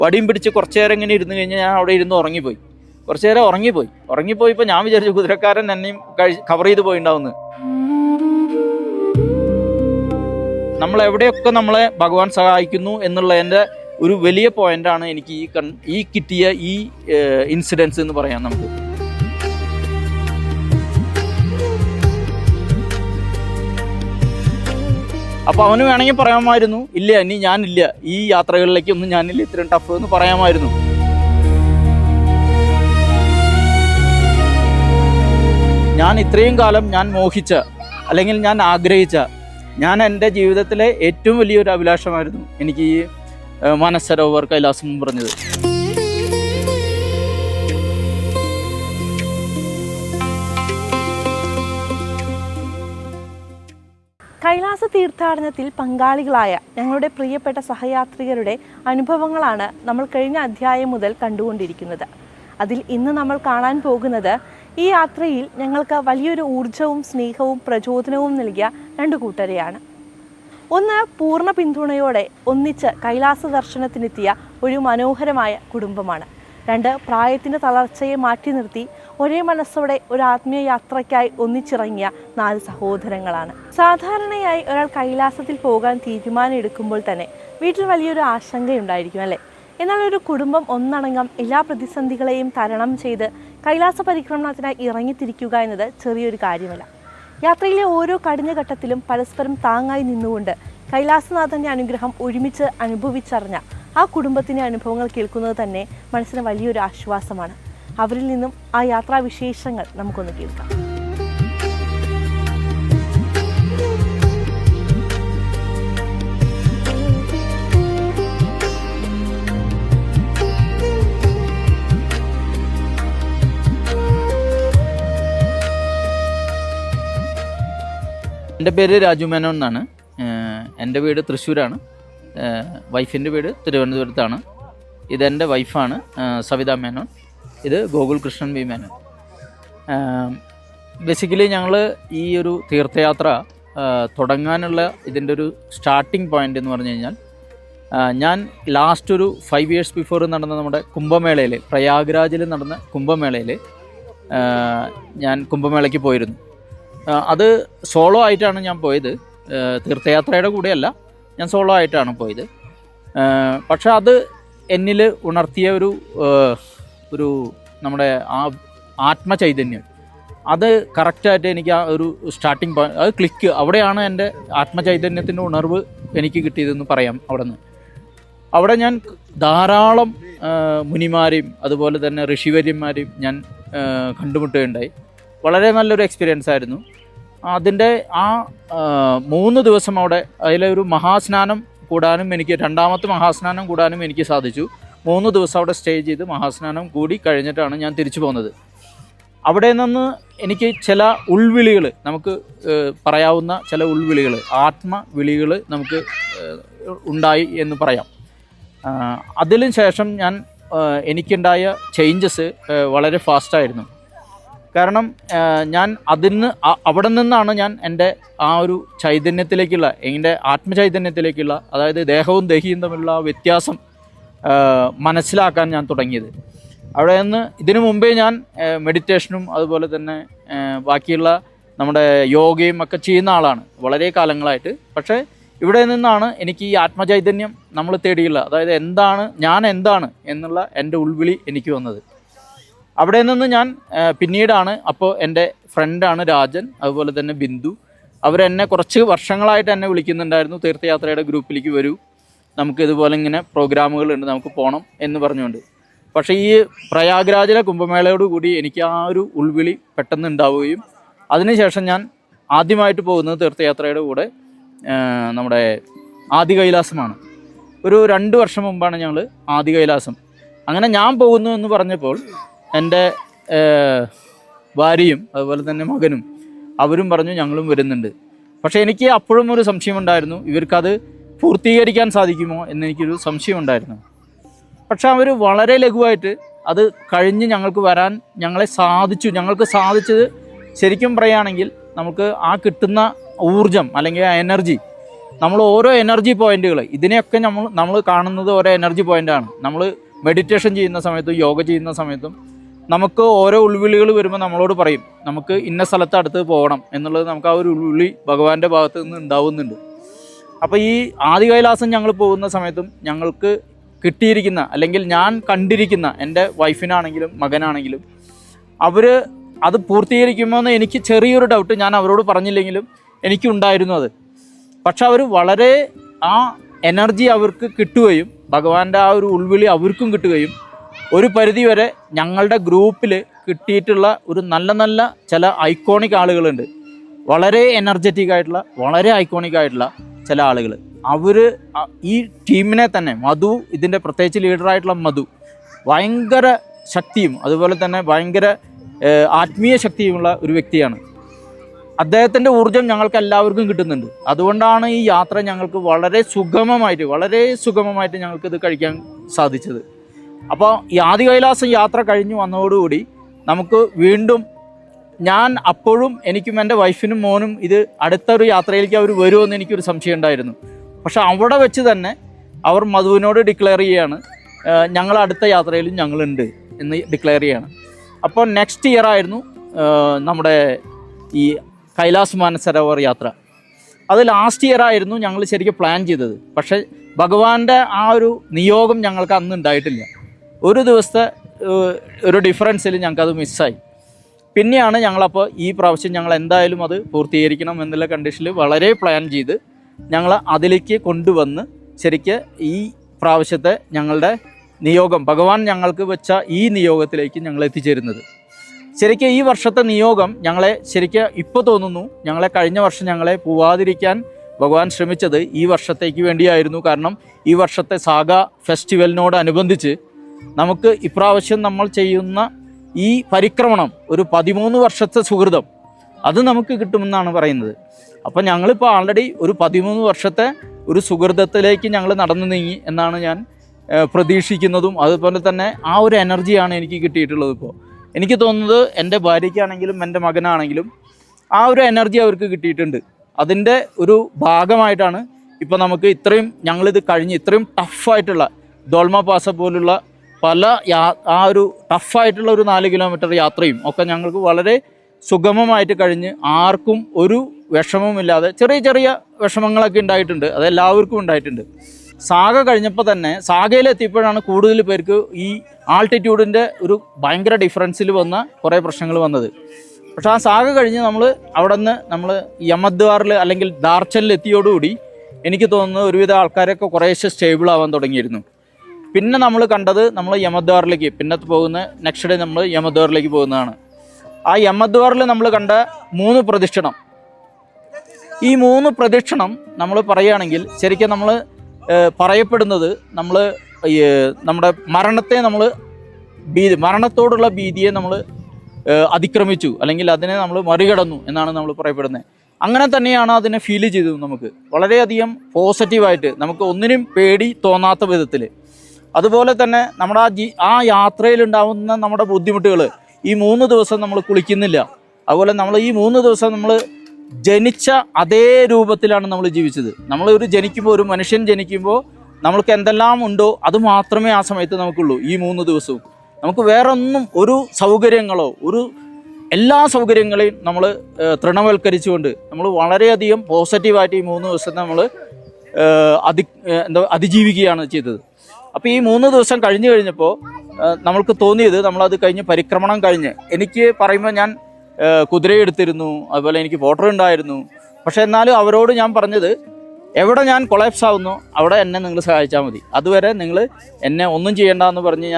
വടിയും പിടിച്ച് കുറച്ച് നേരം ഇങ്ങനെ ഇരുന്ന് കഴിഞ്ഞാൽ ഞാൻ അവിടെ ഇരുന്ന് ഉറങ്ങിപ്പോയി. കുറച്ച് നേരം ഉറങ്ങിപ്പോയിപ്പോൾ ഞാൻ വിചാരിച്ചു കുതിരക്കാരൻ എന്നെയും കവർ ചെയ്ത് പോയിണ്ടാവുന്നത്. നമ്മളെവിടെയൊക്കെ നമ്മളെ ഭഗവാൻ സഹായിക്കുന്നു എന്നുള്ളതിൻ്റെ ഒരു വലിയ പോയിൻ്റാണ് എനിക്ക് ഈ കിട്ടിയ ഈ ഇൻസിഡൻസ് എന്ന് പറയാം നമുക്ക്. അപ്പോൾ അവന് വേണമെങ്കിൽ പറയാമായിരുന്നു, ഇല്ല ഇനി ഞാനില്ല, ഈ യാത്രകളിലേക്കൊന്നും ഞാനില്ല, ഇത്രയും ടഫ് എന്ന് പറയാമായിരുന്നു. ഞാൻ ഇത്രയും കാലം ഞാൻ മോഹിച്ച അല്ലെങ്കിൽ ഞാൻ ആഗ്രഹിച്ച, ഞാൻ എൻ്റെ ജീവിതത്തിലെ ഏറ്റവും വലിയൊരു അഭിലാഷമായിരുന്നു എനിക്ക് ഈ മാനസരോവർ കൈലാസം എന്ന് പറഞ്ഞത്. കൈലാസ തീർത്ഥാടനത്തിൽ പങ്കാളികളായ ഞങ്ങളുടെ പ്രിയപ്പെട്ട സഹയാത്രികരുടെ അനുഭവങ്ങളാണ് നമ്മൾ കഴിഞ്ഞ അധ്യായം മുതൽ കണ്ടുകൊണ്ടിരിക്കുന്നത്. അതിൽ ഇന്ന് നമ്മൾ കാണാൻ പോകുന്നത് ഈ യാത്രയിൽ ഞങ്ങൾക്ക് വലിയൊരു ഊർജവും സ്നേഹവും പ്രചോദനവും നൽകിയ രണ്ടു കൂട്ടരെയാണ്. ഒന്ന്, പൂർണ്ണ പിന്തുണയോടെ ഒന്നിച്ച് കൈലാസ ദർശനത്തിനെത്തിയ ഒരു മനോഹരമായ കുടുംബമാണ്. രണ്ട്, പ്രായത്തിൻ്റെ തളർച്ചയെ മാറ്റി നിർത്തി ഒരേ മനസ്സോടെ ഒരു ആത്മീയ യാത്രയ്ക്കായി ഒന്നിച്ചിറങ്ങിയ 4 സഹോദരങ്ങളാണ്. സാധാരണയായി ഒരാൾ കൈലാസത്തിൽ പോകാൻ തീരുമാനം എടുക്കുമ്പോൾ തന്നെ വീട്ടിൽ വലിയൊരു ആശങ്കയുണ്ടായിരിക്കും അല്ലേ? എന്നാൽ ഒരു കുടുംബം ഒന്നടങ്കം എല്ലാ പ്രതിസന്ധികളെയും തരണം ചെയ്ത് കൈലാസ പരിക്രമണത്തിനായി ഇറങ്ങിത്തിരിക്കുക എന്നത് ചെറിയൊരു കാര്യമല്ല. യാത്രയിലെ ഓരോ കഠിന ഘട്ടത്തിലും പരസ്പരം താങ്ങായി നിന്നുകൊണ്ട് കൈലാസനാഥൻ്റെ അനുഗ്രഹം ഒരുമിച്ച് അനുഭവിച്ചറിഞ്ഞ ആ കുടുംബത്തിൻ്റെ അനുഭവങ്ങൾ കേൾക്കുന്നത് തന്നെ മനസ്സിന് വലിയൊരു ആശ്വാസമാണ്. അവരിൽ നിന്നും ആ യാത്രാവിശേഷങ്ങൾ നമുക്കൊന്ന് കേൾക്കാം. എൻ്റെ പേര് രാജു മേനോൻ എന്നാണ്. എൻ്റെ വീട് തൃശ്ശൂരാണ്. വൈഫിൻ്റെ വീട് തിരുവനന്തപുരത്താണ്. ഇതെൻ്റെ വൈഫാണ് സവിത മേനോൻ. ഇത് ഗോകുൽ കൃഷ്ണൻ വി മേനോൻ. ബേസിക്കലി ഞങ്ങൾ ഈ ഒരു തീർത്ഥയാത്ര തുടങ്ങാനുള്ള ഇതിൻ്റെ ഒരു സ്റ്റാർട്ടിങ് പോയിൻ്റ് എന്ന് പറഞ്ഞു കഴിഞ്ഞാൽ, ഞാൻ ലാസ്റ്റ് ഒരു 5 years ബിഫോർ നടന്ന നമ്മുടെ കുംഭമേളയിൽ, പ്രയാഗ്രാജിൽ നടന്ന കുംഭമേളയിൽ ഞാൻ കുംഭമേളയ്ക്ക് പോയിരുന്നു. അത് സോളോ ആയിട്ടാണ് ഞാൻ പോയത്, തീർത്ഥയാത്രയുടെ കൂടെയല്ല, ഞാൻ സോളോ ആയിട്ടാണ് പോയത്. പക്ഷെ അത് എന്നിൽ ഉണർത്തിയ ഒരു നമ്മുടെ ആ ആത്മചൈതന്യം, അത് കറക്റ്റായിട്ട് എനിക്ക് ആ ഒരു സ്റ്റാർട്ടിങ് പോയിന്റ്, അത് ക്ലിക്ക്, അവിടെയാണ് എൻ്റെ ആത്മചൈതന്യത്തിൻ്റെ ഉണർവ് എനിക്ക് കിട്ടിയതെന്ന് പറയാം. അവിടെ ഞാൻ ധാരാളം മുനിമാരെയും അതുപോലെ തന്നെ ഋഷിവര്യന്മാരെയും ഞാൻ കണ്ടുമുട്ടുകയുണ്ടായി. വളരെ നല്ലൊരു എക്സ്പീരിയൻസ് ആയിരുന്നു. അതിൻ്റെ ആ 3 ദിവസം അവിടെ, അതിലൊരു മഹാസ്നാനം കൂടാനും എനിക്ക്, രണ്ടാമത്തെ മഹാസ്നാനം കൂടാനും എനിക്ക് സാധിച്ചു. 3 ദിവസം അവിടെ സ്റ്റേ ചെയ്ത് മഹാസ്നാനം കൂടി കഴിഞ്ഞിട്ടാണ് ഞാൻ തിരിച്ചു പോകുന്നത്. അവിടെ നിന്ന് എനിക്ക് ചില ഉൾവിളികൾ, നമുക്ക് പറയാവുന്ന ചില ഉൾവിളികൾ, ആത്മവിളികൾ നമുക്ക് ഉണ്ടായി എന്ന് പറയാം. അതിന് ശേഷം എനിക്കുണ്ടായ ചേഞ്ചസ് വളരെ ഫാസ്റ്റായിരുന്നു. കാരണം ഞാൻ അവിടെ നിന്നാണ് ഞാൻ എൻ്റെ ആ ഒരു ചൈതന്യത്തിലേക്കുള്ള, എൻ്റെ ആത്മചൈതന്യത്തിലേക്കുള്ള, അതായത് ദേഹവും ദേഹിയും തമ്മിലുള്ള വ്യത്യാസം മനസ്സിലാക്കാൻ ഞാൻ തുടങ്ങിയത്. അവിടെ നിന്ന് ഇതിനു മുമ്പേ ഞാൻ മെഡിറ്റേഷനും അതുപോലെ തന്നെ ബാക്കിയുള്ള നമ്മുടെ യോഗയും ഒക്കെ ചെയ്യുന്ന ആളാണ് വളരെ കാലങ്ങളായിട്ട്. പക്ഷേ ഇവിടെ നിന്നാണ് എനിക്ക് ഈ ആത്മചൈതന്യം നമ്മൾ തേടിയുള്ള, അതായത് ഞാൻ എന്താണ് എന്നുള്ള എൻ്റെ ഉൾവിളി എനിക്ക് വന്നത്. അവിടെ നിന്ന് ഞാൻ പിന്നീടാണ്, അപ്പോൾ എൻ്റെ ഫ്രണ്ടാണ് രാജൻ, അതുപോലെ തന്നെ ബിന്ദു, അവരെന്നെ കുറച്ച് വർഷങ്ങളായിട്ട് എന്നെ വിളിക്കുന്നുണ്ടായിരുന്നു, തീർത്ഥയാത്രയുടെ ഗ്രൂപ്പിലേക്ക് വരൂ, നമുക്ക് ഇതുപോലെ ഇങ്ങനെ പ്രോഗ്രാമുകളുണ്ട്, നമുക്ക് പോകണം എന്ന് പറഞ്ഞുകൊണ്ട്. പക്ഷേ ഈ പ്രയാഗ്രാജിലെ കുംഭമേളയോടുകൂടി എനിക്ക് ആ ഒരു ഉൾവിളി പെട്ടെന്ന് ഉണ്ടാവുകയും അതിനുശേഷം ഞാൻ ആദ്യമായിട്ട് പോകുന്നത് തീർത്ഥയാത്രയുടെ കൂടെ നമ്മുടെ ആദി കൈലാസമാണ്. ഒരു 2 വർഷം മുമ്പാണ് ഞങ്ങൾ ആദി കൈലാസം. അങ്ങനെ ഞാൻ പോകുന്നു എന്ന് പറഞ്ഞപ്പോൾ എൻ്റെ ഭാര്യയും അതുപോലെ തന്നെ മകനും അവരും പറഞ്ഞു ഞങ്ങളും വരുന്നുണ്ട്. പക്ഷേ എനിക്ക് അപ്പോഴും ഒരു സംശയമുണ്ടായിരുന്നു, ഇവർക്കത് പൂർത്തീകരിക്കാൻ സാധിക്കുമോ എന്നെനിക്കൊരു സംശയമുണ്ടായിരുന്നു. പക്ഷെ അവർ വളരെ ലഘുവായിട്ട് അത് കഴിഞ്ഞ് ഞങ്ങൾക്ക് സാധിച്ചത് ശരിക്കും പറയുകയാണെങ്കിൽ നമുക്ക് ആ കിട്ടുന്ന ഊർജം അല്ലെങ്കിൽ ആ എനർജി നമ്മൾ ഓരോ എനർജി പോയിന്റുകൾ ഇതിനെയൊക്കെ നമ്മൾ കാണുന്നത് ഓരോ എനർജി പോയിൻ്റാണ്. നമ്മൾ മെഡിറ്റേഷൻ ചെയ്യുന്ന സമയത്തും യോഗ ചെയ്യുന്ന സമയത്തും നമുക്ക് ഓരോ ഉൾവിളികൾ വരുമ്പോൾ നമ്മളോട് പറയും നമുക്ക് ഇന്ന സ്ഥലത്ത് അടുത്ത് പോകണം എന്നുള്ളത് നമുക്ക് ആ ഒരു ഉൾവിളി ഭഗവാന്റെ ഭാഗത്ത് നിന്ന് ഉണ്ടാവുന്നുണ്ട്. അപ്പോൾ ഈ ആദി കൈലാസം ഞങ്ങൾ പോകുന്ന സമയത്തും ഞങ്ങൾക്ക് കിട്ടിയിരിക്കുന്ന അല്ലെങ്കിൽ ഞാൻ കണ്ടിരിക്കുന്ന എൻ്റെ വൈഫിനാണെങ്കിലും മകനാണെങ്കിലും അവർ അത് പൂർത്തീകരിക്കുമോ എന്ന് എനിക്ക് ചെറിയൊരു ഡൗട്ട് ഞാൻ അവരോട് പറഞ്ഞില്ലെങ്കിലും എനിക്കുണ്ടായിരുന്നു അത്. പക്ഷെ അവർ വളരെ ആ എനർജി അവർക്ക് കിട്ടുകയും ഭഗവാന്റെ ആ ഒരു ഉൾവിളി അവർക്കും കിട്ടുകയും ഒരു പരിധി വരെ ഞങ്ങളുടെ ഗ്രൂപ്പിൽ കിട്ടിയിട്ടുള്ള ഒരു നല്ല നല്ല ചില ഐക്കോണിക് ആളുകളുണ്ട്. വളരെ എനർജറ്റിക് ആയിട്ടുള്ള വളരെ ഐക്കോണിക് ആയിട്ടുള്ള ചില ആളുകൾ. അവർ ഈ ടീമിനെ തന്നെ മധു ഇതിൻ്റെ പ്രത്യേകിച്ച് ലീഡറായിട്ടുള്ള മധു ഭയങ്കര ശക്തിയും അതുപോലെ തന്നെ ഭയങ്കര ആത്മീയ ശക്തിയുമുള്ള ഒരു വ്യക്തിയാണ്. അദ്ദേഹത്തിൻ്റെ ഊർജ്ജം ഞങ്ങൾക്ക് എല്ലാവർക്കും കിട്ടുന്നുണ്ട്. അതുകൊണ്ടാണ് ഈ യാത്ര ഞങ്ങൾക്ക് വളരെ സുഗമമായിട്ട് ഞങ്ങൾക്കിത് കഴിക്കാൻ സാധിച്ചത്. അപ്പോൾ ഈ ആദി കൈലാസം യാത്ര കഴിഞ്ഞ് വന്നതോടുകൂടി നമുക്ക് വീണ്ടും ഞാൻ അപ്പോഴും എനിക്കും എൻ്റെ വൈഫിനും മോനും ഇത് അടുത്തൊരു യാത്രയിലേക്ക് അവർ വരുമെന്ന് എനിക്കൊരു സംശയം ഉണ്ടായിരുന്നു. പക്ഷെ അവിടെ വെച്ച് തന്നെ അവർ മധുവിനോട് ഡിക്ലെയർ ചെയ്യുകയാണ് ഞങ്ങൾ അടുത്ത യാത്രയിലും ഞങ്ങളുണ്ട് എന്ന് ഡിക്ലെയർ ചെയ്യുകയാണ്. അപ്പോൾ നെക്സ്റ്റ് ഇയർ ആയിരുന്നു നമ്മുടെ ഈ കൈലാസ് മാനസരോവർ യാത്ര. അത് ലാസ്റ്റ് ഇയർ ആയിരുന്നു ഞങ്ങൾ ശരിക്കും പ്ലാൻ ചെയ്തത്. പക്ഷേ ഭഗവാന്റെ ആ ഒരു നിയോഗം ഞങ്ങൾക്ക് അന്ന് ഉണ്ടായിട്ടില്ല. ഒരു ദിവസത്തെ ഒരു ഡിഫറൻസിൽ ഞങ്ങൾക്കത് മിസ്സായി. പിന്നെയാണ് ഞങ്ങളപ്പോൾ ഈ പ്രാവശ്യം ഞങ്ങൾ എന്തായാലും അത് പൂർത്തീകരിക്കണം എന്നുള്ള കണ്ടീഷനിൽ വളരെ പ്ലാൻ ചെയ്ത് ഞങ്ങൾ അതിലേക്ക് കൊണ്ടുവന്ന് ശരിക്ക് ഈ പ്രാവശ്യത്തെ ഞങ്ങളുടെ നിയോഗം ഭഗവാൻ ഞങ്ങൾക്ക് വെച്ച ഈ നിയോഗത്തിലേക്ക് ഞങ്ങൾ എത്തിച്ചേരുന്നത്. ശരിക്കും ഈ വർഷത്തെ നിയോഗം ഞങ്ങളെ ശരിക്കും ഇപ്പോൾ തോന്നുന്നു ഞങ്ങളെ കഴിഞ്ഞ വർഷം ഞങ്ങളെ പോവാതിരിക്കാൻ ഭഗവാൻ ശ്രമിച്ചത് ഈ വർഷത്തേക്ക് വേണ്ടിയായിരുന്നു. കാരണം ഈ വർഷത്തെ സാഗ ഫെസ്റ്റിവലിനോടനുബന്ധിച്ച് നമുക്ക് ഇപ്രാവശ്യം നമ്മൾ ചെയ്യുന്ന ഈ പരിക്രമണം ഒരു 13 വർഷത്തെ സുഹൃതം അത് നമുക്ക് കിട്ടുമെന്നാണ് പറയുന്നത്. അപ്പോൾ ഞങ്ങളിപ്പോൾ ആൾറെഡി ഒരു 13 വർഷത്തെ ഒരു സുഹൃതത്തിലേക്ക് ഞങ്ങൾ നടന്നു നീങ്ങി എന്നാണ് ഞാൻ പ്രതീക്ഷിക്കുന്നതും. അതുപോലെ തന്നെ ആ ഒരു എനർജിയാണ് എനിക്ക് കിട്ടിയിട്ടുള്ളത്. ഇപ്പോൾ എനിക്ക് തോന്നുന്നത് എൻ്റെ ഭാര്യയ്ക്കാണെങ്കിലും എൻ്റെ മകനാണെങ്കിലും ആ ഒരു എനർജി അവർക്ക് കിട്ടിയിട്ടുണ്ട്. അതിൻ്റെ ഒരു ഭാഗമായിട്ടാണ് ഇപ്പോൾ നമുക്ക് ഞങ്ങളിത് കഴിഞ്ഞ് ഇത്രയും ടഫായിട്ടുള്ള ദോൾമ പാസ പോലുള്ള പല ആ ഒരു ടഫായിട്ടുള്ള ഒരു 4 കിലോമീറ്റർ യാത്രയും ഒക്കെ ഞങ്ങൾക്ക് വളരെ സുഗമമായിട്ട് കഴിഞ്ഞ് ആർക്കും ഒരു വിഷമവുമില്ലാതെ ചെറിയ വിഷമങ്ങളൊക്കെ ഉണ്ടായിട്ടുണ്ട്. അതെല്ലാവർക്കും ഉണ്ടായിട്ടുണ്ട്. സാഗ കഴിഞ്ഞപ്പോൾ തന്നെ സാഗയിലെത്തിയപ്പോഴാണ് കൂടുതൽ പേർക്ക് ഈ ആൾട്ടിറ്റ്യൂഡിൻ്റെ ഒരു ഭയങ്കര ഡിഫറൻസിൽ വന്ന കുറേ പ്രശ്നങ്ങൾ വന്നത്. പക്ഷേ ആ സാഗ കഴിഞ്ഞ് അവിടെ നിന്ന് നമ്മൾ യമദ്വാറിൽ അല്ലെങ്കിൽ ദാർച്ചനിൽ എത്തിയോടുകൂടി എനിക്ക് തോന്നുന്നത് ഒരുവിധ ആൾക്കാരൊക്കെ കുറേശ്ശെ സ്റ്റേബിൾ ആവാൻ തുടങ്ങിയിരുന്നു. പിന്നെ നമ്മൾ കണ്ടത് നമ്മൾ യമദ്വാറിലേക്ക് നെക്സ്റ്റ് ഡേ നമ്മൾ യമദ്വാറിലേക്ക് പോകുന്നതാണ്. ആ യമദ്വാറിൽ നമ്മൾ കണ്ട 3 പ്രദക്ഷിണം. ഈ 3 പ്രദക്ഷിണം നമ്മൾ പറയുകയാണെങ്കിൽ ശരിക്കും നമ്മൾ പറയപ്പെടുന്നത് നമ്മുടെ മരണത്തെ മരണത്തോടുള്ള ഭീതിയെ നമ്മൾ അതിക്രമിച്ചു അല്ലെങ്കിൽ അതിനെ നമ്മൾ മറികടന്നു എന്നാണ് നമ്മൾ പറയപ്പെടുന്നത്. അങ്ങനെ തന്നെയാണ് അതിനെ ഫീൽ ചെയ്തത്. നമുക്ക് വളരെയധികം പോസിറ്റീവായിട്ട് നമുക്ക് ഒന്നിനും പേടി തോന്നാത്ത വിധത്തിൽ. അതുപോലെ തന്നെ നമ്മുടെ ആ യാത്രയിലുണ്ടാവുന്ന നമ്മുടെ ബുദ്ധിമുട്ടുകൾ ഈ 3 ദിവസം നമ്മൾ കുളിക്കുന്നില്ല. അതുപോലെ നമ്മൾ ഈ 3 ദിവസം നമ്മൾ ജനിച്ച അതേ രൂപത്തിലാണ് നമ്മൾ ജീവിച്ചത്. ഒരു മനുഷ്യൻ ജനിക്കുമ്പോൾ നമ്മൾക്ക് എന്തെല്ലാം ഉണ്ടോ അത് മാത്രമേ ആ സമയത്ത് നമുക്കുള്ളൂ. ഈ 3 ദിവസവും നമുക്ക് വേറൊന്നും ഒരു സൗകര്യങ്ങളോ എല്ലാ സൗകര്യങ്ങളെയും നമ്മൾ തൃണവൽക്കരിച്ചുകൊണ്ട് നമ്മൾ വളരെയധികം പോസിറ്റീവായിട്ട് ഈ 3 ദിവസം നമ്മൾ അതിജീവിക്കുകയാണ് ചെയ്തത്. അപ്പോൾ ഈ 3 ദിവസം കഴിഞ്ഞപ്പോൾ നമ്മൾക്ക് തോന്നിയത് നമ്മളത് കഴിഞ്ഞ് പരിക്രമണം കഴിഞ്ഞ് എനിക്ക് പറയുമ്പോൾ ഞാൻ കുതിരയെടുത്തിരുന്നു, അതുപോലെ എനിക്ക് വോട്ടർ ഉണ്ടായിരുന്നു. പക്ഷേ എന്നാലും അവരോട് ഞാൻ പറഞ്ഞത് എവിടെ ഞാൻ കൊളാപ്സ് ആവുന്നു അവിടെ എന്നെ നിങ്ങൾ സഹായിച്ചാൽ മതി, അതുവരെ നിങ്ങൾ എന്നെ ഒന്നും ചെയ്യേണ്ട എന്ന് പറഞ്ഞ്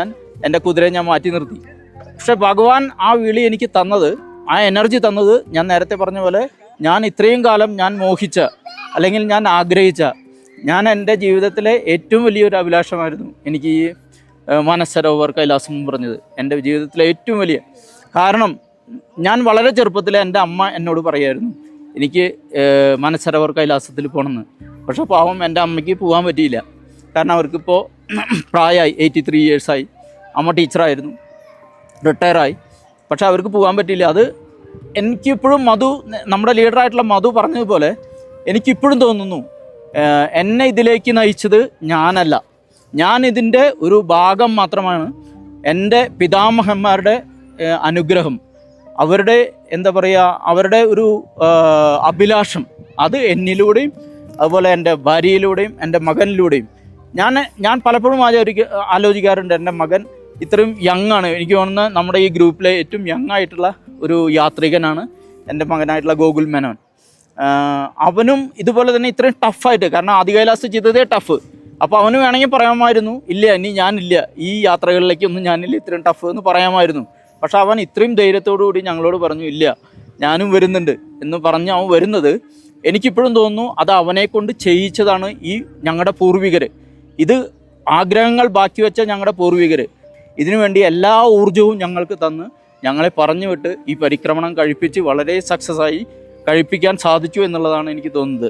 എൻ്റെ കുതിരയെ ഞാൻ മാറ്റി നിർത്തി. പക്ഷെ ഭഗവാൻ ആ വിളി എനിക്ക് തന്നത്, ആ എനർജി തന്നത് ഞാൻ നേരത്തെ പറഞ്ഞ പോലെ ഞാൻ ഇത്രയും കാലം ഞാൻ മോഹിച്ച അല്ലെങ്കിൽ ഞാൻ ആഗ്രഹിച്ച എൻ്റെ ജീവിതത്തിലെ ഏറ്റവും വലിയൊരു അഭിലാഷമായിരുന്നു എനിക്ക് ഈ മാനസരോവർ കൈലാസം എന്ന് പറഞ്ഞത്. എൻ്റെ ജീവിതത്തിലെ ഏറ്റവും വലിയ കാരണം ഞാൻ വളരെ ചെറുപ്പത്തിൽ എൻ്റെ അമ്മ എന്നോട് പറയായിരുന്നു എനിക്ക് മാനസരോവർ കൈലാസത്തിൽ പോകണമെന്ന്. പക്ഷെ പാവം എൻ്റെ അമ്മയ്ക്ക് പോകാൻ പറ്റിയില്ല. കാരണം അവർക്കിപ്പോൾ പ്രായമായി 83 ഇയേഴ്സായി. അമ്മ ടീച്ചറായിരുന്നു, റിട്ടയറായി. പക്ഷെ അവർക്ക് പോകാൻ പറ്റിയില്ല. അത് എനിക്കിപ്പോഴും നമ്മുടെ ലീഡറായിട്ടുള്ള മധു പറഞ്ഞതുപോലെ എനിക്കിപ്പോഴും തോന്നുന്നു എന്നെ ഇതിലേക്ക് നയിച്ചത് ഞാനല്ല, ഞാൻ ഇതിൻ്റെ ഒരു ഭാഗം മാത്രമാണ്. എൻ്റെ പിതാമഹന്മാരുടെ അനുഗ്രഹം, അവരുടെ എന്താ പറയുക, അവരുടെ ഒരു അഭിലാഷം, അത് എന്നിലൂടെയും അതുപോലെ എൻ്റെ ഭാര്യയിലൂടെയും എൻ്റെ മകനിലൂടെയും ഞാൻ പലപ്പോഴും ആലോചിക്കാറുണ്ട്. എൻ്റെ മകൻ ഇത്രയും യങ് ആണ്. എനിക്ക് തോന്നുന്നത് നമ്മുടെ ഈ ഗ്രൂപ്പിലെ ഏറ്റവും യങ് ആയിട്ടുള്ള ഒരു യാത്രികനാണ് എൻ്റെ മകനായിട്ടുള്ള ഗോകുൽ മേനോൻ. അവനും ഇതുപോലെ തന്നെ ഇത്രയും ടഫായിട്ട്, കാരണം ആദി കൈലാസ് ചെയ്തതേ ടഫ്. അപ്പോൾ അവന് വേണമെങ്കിൽ പറയാമായിരുന്നു, ഇല്ല ഇനി ഞാനില്ല, ഈ യാത്രകളിലേക്കൊന്നും ഞാനില്ല, ഇത്രയും ടഫ് എന്ന് പറയാമായിരുന്നു. പക്ഷെ അവൻ ഇത്രയും ധൈര്യത്തോടു കൂടി ഞങ്ങളോട് പറഞ്ഞു, ഇല്ല ഞാനും വരുന്നുണ്ട് എന്ന് പറഞ്ഞ് അവൻ വരുന്നത് എനിക്കിപ്പോഴും തോന്നുന്നു അത് അവനെ കൊണ്ട് ചെയ്യിച്ചതാണ് ഈ ഞങ്ങളുടെ പൂർവികർ. ഇത് ആഗ്രഹങ്ങൾ ബാക്കി വെച്ച ഞങ്ങളുടെ പൂർവികർ ഇതിനു വേണ്ടി എല്ലാ ഊർജവും ഞങ്ങൾക്ക് തന്ന് ഞങ്ങളെ പറഞ്ഞു വിട്ട് ഈ പരിക്രമണം കഴിപ്പിച്ച് വളരെ സക്സസ് ആയി കഴിപ്പിക്കാൻ സാധിച്ചു എന്നുള്ളതാണ് എനിക്ക് തോന്നുന്നത്.